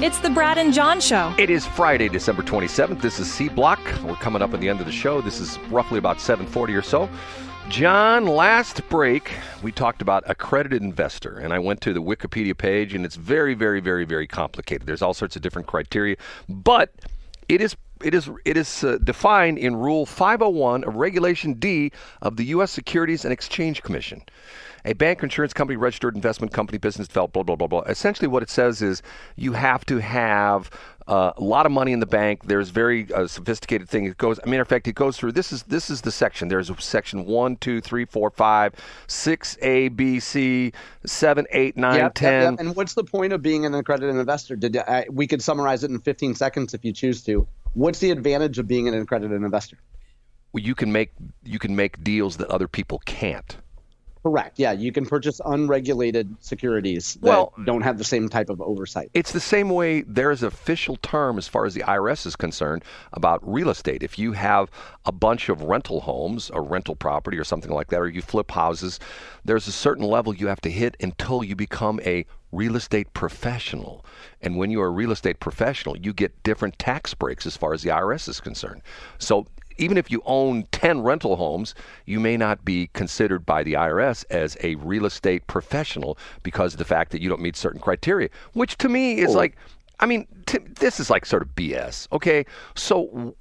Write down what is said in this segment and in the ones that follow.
It's the Brad and John Show. It is Friday, December 27th. This is C Block. We're coming up at the end of the show. This is roughly about 7:40 or so. John, last break, we talked about accredited investor, and I went to the Wikipedia page, and it's very, very, very, very complicated. There's all sorts of different criteria, but it is defined in Rule 501 of Regulation D of the U.S. Securities and Exchange Commission. A bank, insurance company, registered investment company, business development, blah, blah, blah, blah. Essentially what it says is you have to have a lot of money in the bank. There's very sophisticated thing. It goes, matter of fact, it goes through, this is the section. There's a section 1, 2, 3, 4, 5, 6, A, B, C, 7, 8, 9, 10. Yep. And what's the point of being an accredited investor? We could summarize it in 15 seconds if you choose to. What's the advantage of being an accredited investor? Well, you can make deals that other people can't. Correct. Yeah, you can purchase unregulated securities that don't have the same type of oversight. It's the same way there's an official term as far as the IRS is concerned about real estate. If you have a bunch of rental homes or rental property or something like that, or you flip houses, there's a certain level you have to hit until you become a real estate professional. And when you're a real estate professional, you get different tax breaks as far as the IRS is concerned. So even if you own 10 rental homes, you may not be considered by the IRS as a real estate professional because of the fact that you don't meet certain criteria, which to me is this is like sort of BS. Okay, so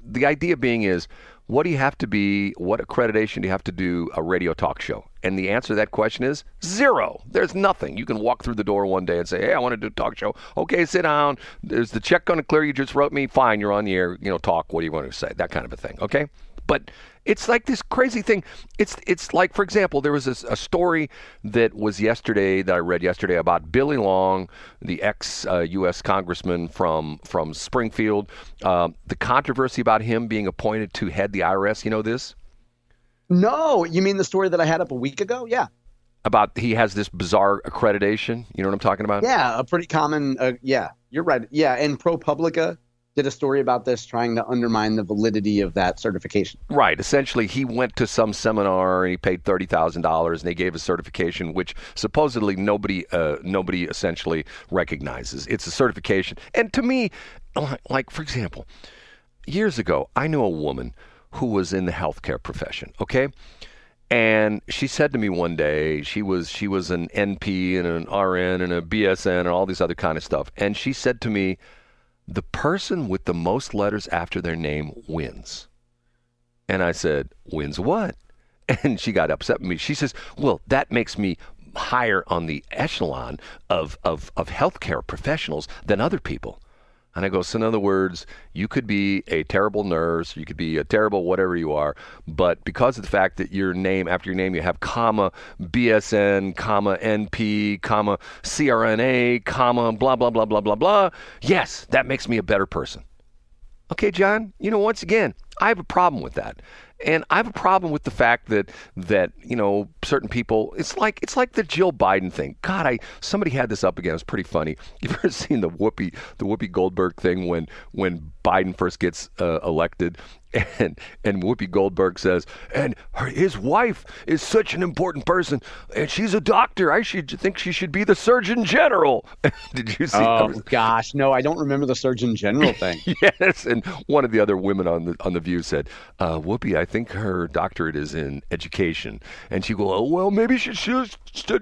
the idea being is, what do you have to be, what accreditation do you have to do a radio talk show? And the answer to that question is zero. There's nothing. You can walk through the door one day and say, hey, I want to do a talk show. Okay, sit down. Is the check going to clear? You just wrote me. Fine, you're on the air. Talk. What do you want to say? That kind of a thing. Okay? But it's like this crazy thing. It's like, for example, there was a story that was yesterday that I read yesterday about Billy Long, the ex-U.S. congressman from Springfield. The controversy about him being appointed to head the IRS. You know this? No, you mean the story that I had up a week ago? Yeah. About he has this bizarre accreditation. You know what I'm talking about? Yeah, a pretty common. Yeah, you're right. Yeah, and ProPublica did a story about this, trying to undermine the validity of that certification. Right. Essentially, he went to some seminar and he paid $30,000, and they gave a certification which supposedly nobody essentially recognizes. It's a certification. And to me, like, for example, years ago, I knew a woman who was in the healthcare profession, okay? And she said to me one day, she was an NP and an RN and a BSN and all these other kind of stuff. And she said to me, the person with the most letters after their name wins. And I said, wins what? And she got upset with me. She says, well, that makes me higher on the echelon of healthcare professionals than other people. And I go, so in other words, you could be a terrible nurse, you could be a terrible whatever you are, but because of the fact that after your name, you have comma, BSN, comma, NP, comma, CRNA, comma, blah, blah, blah, blah, blah, blah. Yes, that makes me a better person. Okay, John, once again, I have a problem with that. And I have a problem with the fact that certain people, it's like the Jill Biden thing. God, somebody had this up again. It was pretty funny. You've ever seen the Whoopi Goldberg thing when Biden first gets elected, and Whoopi Goldberg says, and his wife is such an important person, and she's a doctor. I should think she should be the Surgeon General. Did you see? Oh gosh, no, I don't remember the Surgeon General thing. Yes, and one of the other women on the View said, Whoopi, I think her doctorate is in education, and she go, oh well, maybe she should still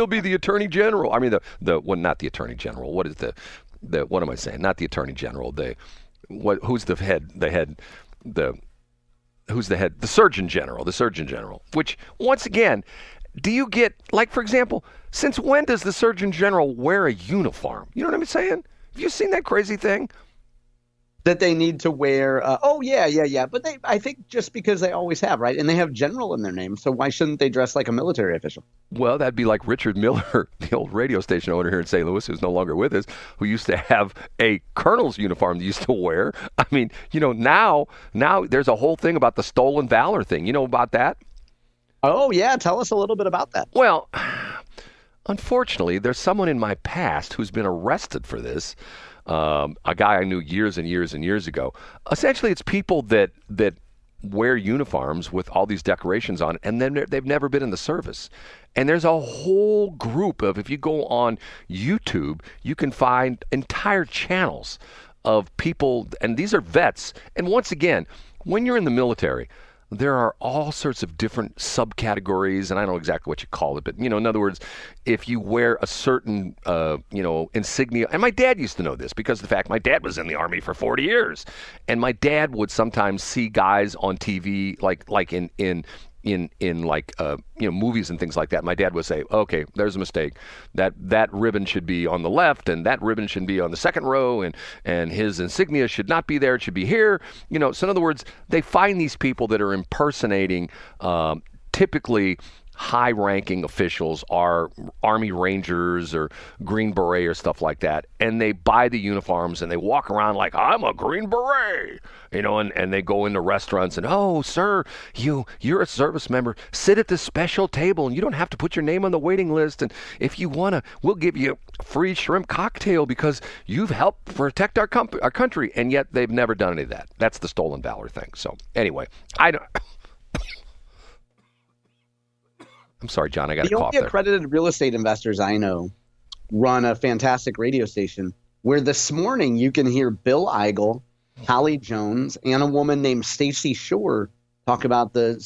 be the Attorney General. I mean not the Attorney General. What is what am I saying? Not the Attorney General. Who's the head? Who's the head? The Surgeon General. The Surgeon General. Which, once again, do you get, like, for example, since when does the Surgeon General wear a uniform? You know what I'm saying? Have you seen that crazy thing? That they need to wear. Yeah. But I think just because they always have, right? And they have general in their name. So why shouldn't they dress like a military official? Well, that'd be like Richard Miller, the old radio station owner here in St. Louis, who's no longer with us, who used to have a colonel's uniform he used to wear. I mean, now there's a whole thing about the stolen valor thing. You know about that? Oh, yeah. Tell us a little bit about that. Well, unfortunately, there's someone in my past who's been arrested for this. A guy I knew years and years and years ago. Essentially, it's people that wear uniforms with all these decorations on it, and then they've never been in the service. And there's a whole group of, if you go on YouTube, you can find entire channels of people, and these are vets. And once again, when you're in the military, there are all sorts of different subcategories, and I don't know exactly what you call it, but, in other words, if you wear a certain, insignia, and my dad used to know this because of the fact my dad was in the Army for 40 years, and my dad would sometimes see guys on TV, like in movies and things like that. My dad would say, okay, there's a mistake. That ribbon should be on the left, and that ribbon should be on the second row, and his insignia should not be there. It should be here. So in other words, they find these people that are impersonating typically high-ranking officials, are Army Rangers or Green Beret or stuff like that, and they buy the uniforms and they walk around like, I'm a Green Beret, and they go into restaurants and, oh, sir, you're a service member. Sit at this special table and you don't have to put your name on the waiting list. And if you want to, we'll give you a free shrimp cocktail because you've helped protect our country. And yet they've never done any of that. That's the stolen valor thing. So anyway, I'm sorry, John, I got a cough there. The only accredited real estate investors I know run a fantastic radio station where this morning you can hear Bill Eigel, Holly Jones, and a woman named Stacey Shore talk about the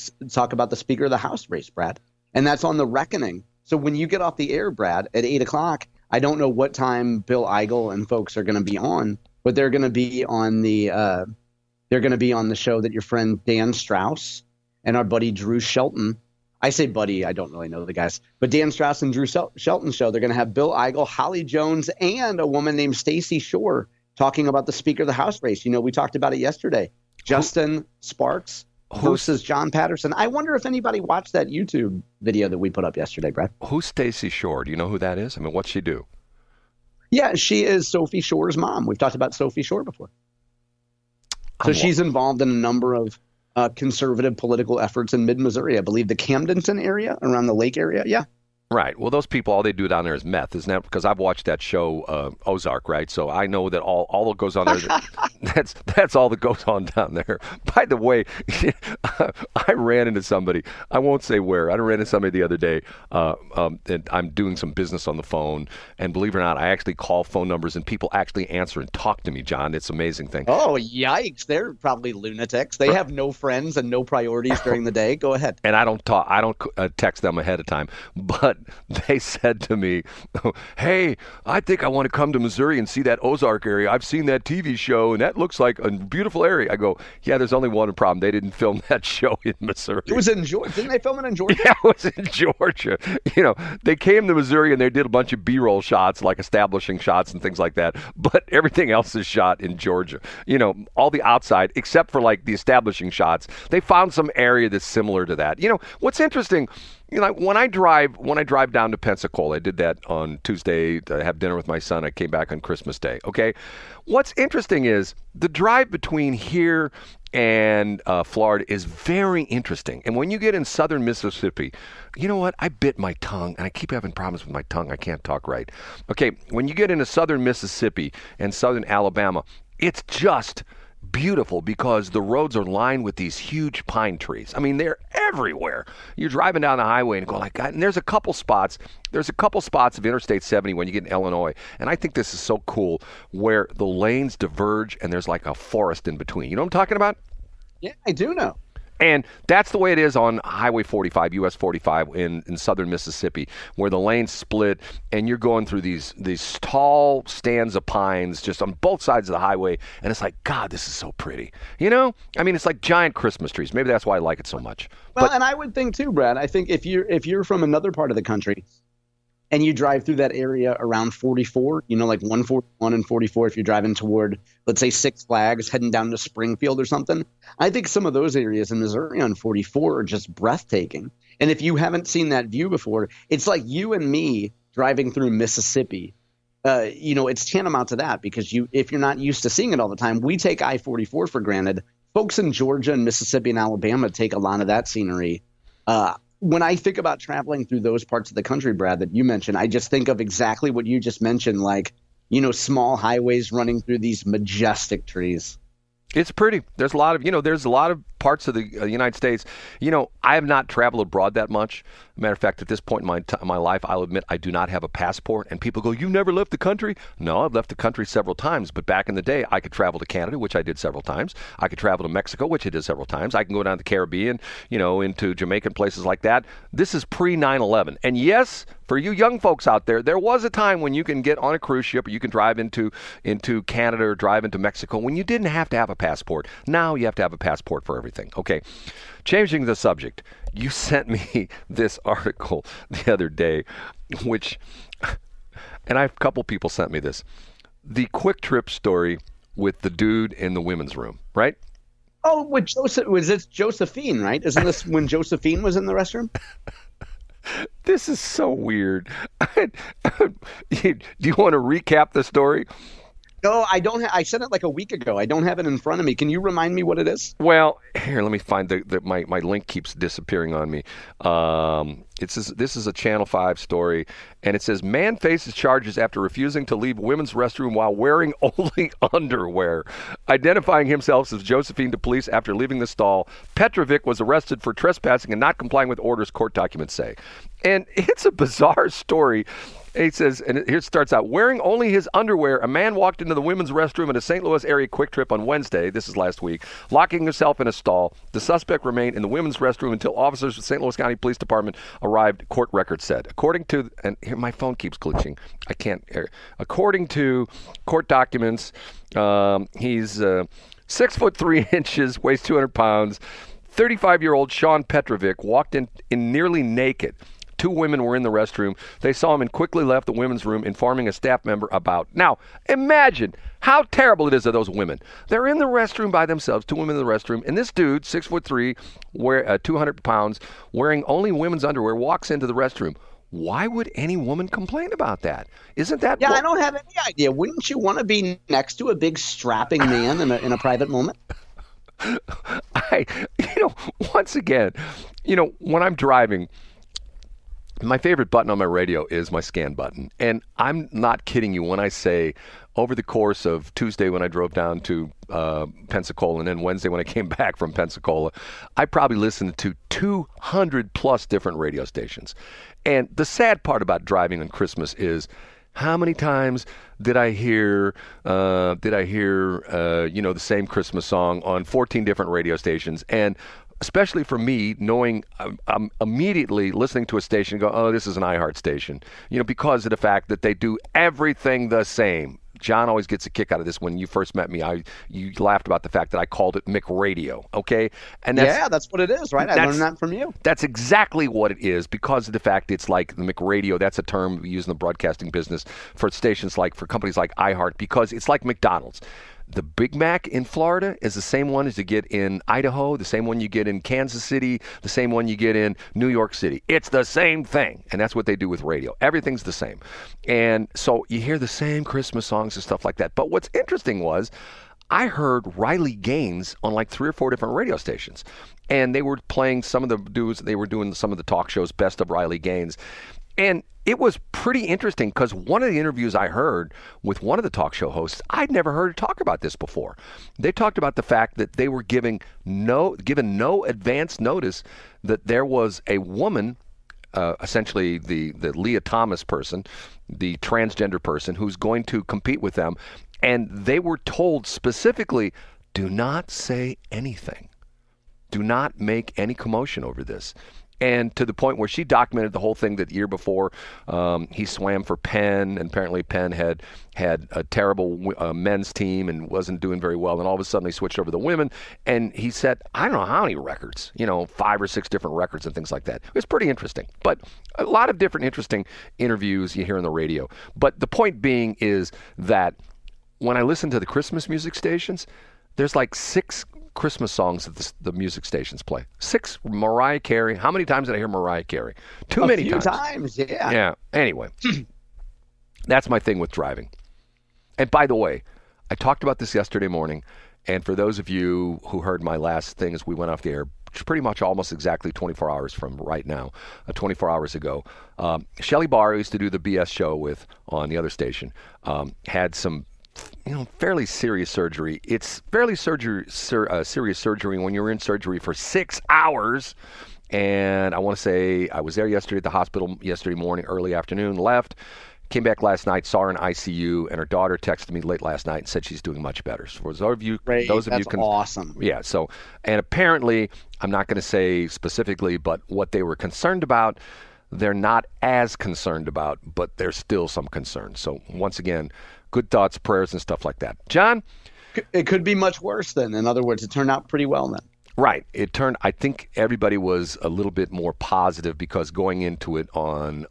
Speaker of the House race, Brad. And that's on The Reckoning. So when you get off the air, Brad, at 8 o'clock, I don't know what time Bill Eigel and folks are going to be on, but they're going to be on the show that your friend Dan Strauss and our buddy Drew Shelton. I say buddy, I don't really know the guys, but Dan Strauss and Drew Shelton show. They're going to have Bill Eigel, Holly Jones, and a woman named Stacey Shore talking about the Speaker of the House race. We talked about it yesterday. Justin Sparks versus John Patterson. I wonder if anybody watched that YouTube video that we put up yesterday, Brad. Who's Stacey Shore? Do you know who that is? I mean, what's she do? Yeah, she is Sophie Shore's mom. We've talked about Sophie Shore before. So she's involved in a number of conservative political efforts in mid-Missouri. I believe the Camdenton area, around the lake area. Yeah. Right. Well, those people, all they do down there is meth, isn't that? Because I've watched that show, Ozark, right? So I know that all that goes on there, that's all that goes on down there. By the way, I ran into somebody, I won't say where, I ran into somebody the other day, and I'm doing some business on the phone, and believe it or not, I actually call phone numbers, and people actually answer and talk to me, John. It's an amazing thing. Oh, yikes. They're probably lunatics. They have no friends and no priorities during the day. Go ahead. And I don't text them ahead of time, but they said to me, hey, I think I want to come to Missouri and see that Ozark area. I've seen that TV show, and that looks like a beautiful area. I go, yeah, there's only one problem. They didn't film that show in Missouri. It was in Georgia. Didn't they film it in Georgia? Yeah, it was in Georgia. They came to Missouri, and they did a bunch of B-roll shots, like establishing shots and things like that. But everything else is shot in Georgia. All the outside, except for like the establishing shots. They found some area that's similar to that. What's interesting, when I drive down to Pensacola, I did that on Tuesday to have dinner with my son. I came back on Christmas Day. Okay. What's interesting is the drive between here and Florida is very interesting. And when you get in southern Mississippi, you know what? I bit my tongue, and I keep having problems with my tongue. I can't talk right. Okay. When you get into southern Mississippi and southern Alabama, it's just beautiful because the roads are lined with these huge pine trees. I mean, they're everywhere. You're driving down the highway and go like, God, and there's a couple spots of Interstate 70 when you get in Illinois, and I think this is so cool, where the lanes diverge and there's like a forest in between. You know what I'm talking about? Yeah, I do know. And that's the way it is on Highway 45, US 45 in southern Mississippi, where the lanes split and you're going through these tall stands of pines just on both sides of the highway. And it's like, God, this is so pretty. I mean, it's like giant Christmas trees. Maybe that's why I like it so much. Well, and I would think too, Brad, I think if you're from another part of the country and you drive through that area around 44, like 141 and 44, if you're driving toward, let's say, Six Flags, heading down to Springfield or something, I think some of those areas in Missouri on 44 are just breathtaking. And if you haven't seen that view before, it's like you and me driving through Mississippi. It's tantamount to that because if you're not used to seeing it all the time, we take I-44 for granted. Folks in Georgia and Mississippi and Alabama take a lot of that scenery. When I think about traveling through those parts of the country, Brad, that you mentioned, I just think of exactly what you just mentioned, like, small highways running through these majestic trees. It's pretty. There's a lot of parts of the United States. I have not traveled abroad that much. Matter of fact, at this point in my life, I'll admit I do not have a passport. And people go, "You never left the country?" No, I've left the country several times. But back in the day, I could travel to Canada, which I did several times. I could travel to Mexico, which I did several times. I can go down to the Caribbean, into Jamaican places like that. This is pre 9/11. And yes, for you young folks out there was a time when you can get on a cruise ship or you can drive into Canada or drive into Mexico when you didn't have to have a passport. Now you have to have a passport for everything. Okay, changing the subject. You sent me this article the other day, and a couple people sent me this. The Quick Trip story with the dude in the women's room, right? Oh, with this Josephine, right? Isn't this when Josephine was in the restroom? This is so weird. Do you want to recap the story? No, I don't. I sent it like a week ago. I don't have it in front of me. Can you remind me what it is? Well, here, let me find my link keeps disappearing on me. This is a Channel 5 story, and it says, man faces charges after refusing to leave women's restroom while wearing only underwear. Identifying himself as Josephine to police after leaving the stall, Petrovic was arrested for trespassing and not complying with orders, court documents say. And it's a bizarre story. It says, and here it starts out, wearing only his underwear, a man walked into the women's restroom at a St. Louis area Quick Trip on Wednesday, this is last week, locking himself in a stall. The suspect remained in the women's restroom until officers of St. Louis County Police Department arrived, court records said. According to, and here my phone keeps glitching, I can't, according to court documents, he's 6'3", weighs 200 pounds, 35-year-old Sean Petrovic walked in nearly naked. Two women were in the restroom. They saw him and quickly left the women's room, informing a staff member about. Now, imagine how terrible it is of those women. They're in the restroom by themselves, two women in the restroom, and this dude, 6'3", 200 pounds, wearing only women's underwear, walks into the restroom. Why would any woman complain about that? Isn't that? Yeah, I don't have any idea. Wouldn't you want to be next to a big strapping man in a private moment? Once again, when I'm driving, my favorite button on my radio is my scan button. And I'm not kidding you when I say over the course of Tuesday when I drove down to Pensacola and then Wednesday when I came back from Pensacola, I probably listened to 200 plus different radio stations. And the sad part about driving on Christmas is how many times did I hear the same Christmas song on 14 different radio stations? And especially for me, knowing I'm immediately listening to a station and go, oh, this is an iHeart station, because of the fact that they do everything the same. John always gets a kick out of this. When you first met me, you laughed about the fact that I called it McRadio, okay? And that's what it is, right? I learned that from you. That's exactly what it is, because of the fact it's like the McRadio. That's a term we use in the broadcasting business for stations for companies like iHeart, because it's like McDonald's. The Big Mac in Florida is the same one as you get in Idaho, the same one you get in Kansas City, the same one you get in New York City. It's the same thing, and that's what they do with radio. Everything's the same. And so you hear the same Christmas songs and stuff like that. But what's interesting was I heard Riley Gaines on like 3 or 4 different radio stations, and they were playing some of the dudes, they were doing some of the talk shows, Best of Riley Gaines. And it was pretty interesting because one of the interviews I heard with one of the talk show hosts, I'd never heard her talk about this before. They talked about the fact that they were given no advance notice that there was a woman, essentially the Leah Thomas person, the transgender person who's going to compete with them. And they were told specifically, do not say anything. Do not make any commotion over this. And to the point where she documented the whole thing that the year before he swam for Penn, and apparently Penn had a terrible men's team and wasn't doing very well. And all of a sudden they switched over to the women. And he set, I don't know how many records, 5 or 6 different records and things like that. It was pretty interesting. But a lot of different interesting interviews you hear on the radio. But the point being is that when I listen to the Christmas music stations, there's like 6 Christmas songs that the music stations play. 6 Mariah Carey. How many times did I hear Mariah Carey? Too many times. A few times, yeah. Yeah. Anyway, that's my thing with driving. And by the way, I talked about this yesterday morning, and for those of you who heard my last thing as we went off the air, pretty much almost exactly 24 hours from right now, 24 hours ago, Shelley Barr, who used to do the BS show with on the other station, had some fairly serious surgery. It's fairly serious surgery when you're in surgery for 6 hours. And I want to say I was there yesterday at the hospital yesterday morning, early afternoon, left. Came back last night, saw her in ICU, and her daughter texted me late last night and said she's doing much better. So for those of you, awesome. Yeah. So, and apparently, I'm not going to say specifically, but what they were concerned about, they're not as concerned about, but there's still some concern. So once again, good thoughts, prayers, and stuff like that. John? It could be much worse then. In other words, it turned out pretty well then. Right. I think everybody was a little bit more positive because going into it on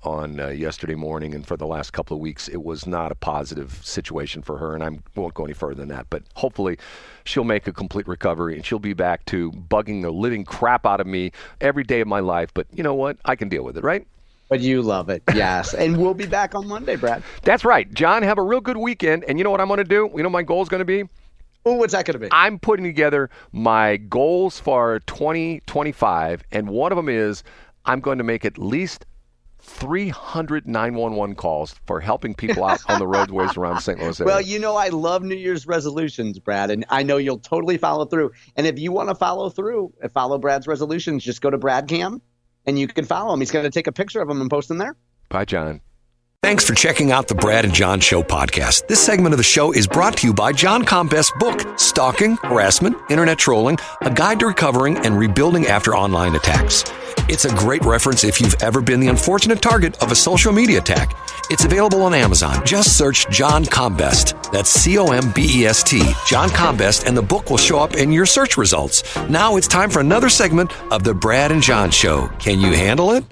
yesterday morning and for the last couple of weeks, it was not a positive situation for her. And I won't go any further than that. But hopefully she'll make a complete recovery and she'll be back to bugging the living crap out of me every day of my life. But you know what? I can deal with it, right? But you love it, yes. And we'll be back on Monday, Brad. That's right. John, have a real good weekend. And you know what I'm going to do? You know what my goal is going to be? Oh, what's that going to be? I'm putting together my goals for 2025, and one of them is I'm going to make at least 300 911 calls for helping people out on the roadways around St. Louis area. Well, I love New Year's resolutions, Brad, and I know you'll totally follow through. And if you want to follow through and follow Brad's resolutions, just go to BradCam, and you can follow him. He's going to take a picture of him and post them there. Bye, John. Thanks for checking out the Brad and John Show podcast. This segment of the show is brought to you by John Combest's book, Stalking, Harassment, Internet Trolling, A Guide to Recovering and Rebuilding After Online Attacks. It's a great reference if you've ever been the unfortunate target of a social media attack. It's available on Amazon. Just search John Combest. That's Combest, John Combest, and the book will show up in your search results. Now it's time for another segment of the Brad and John Show. Can you handle it?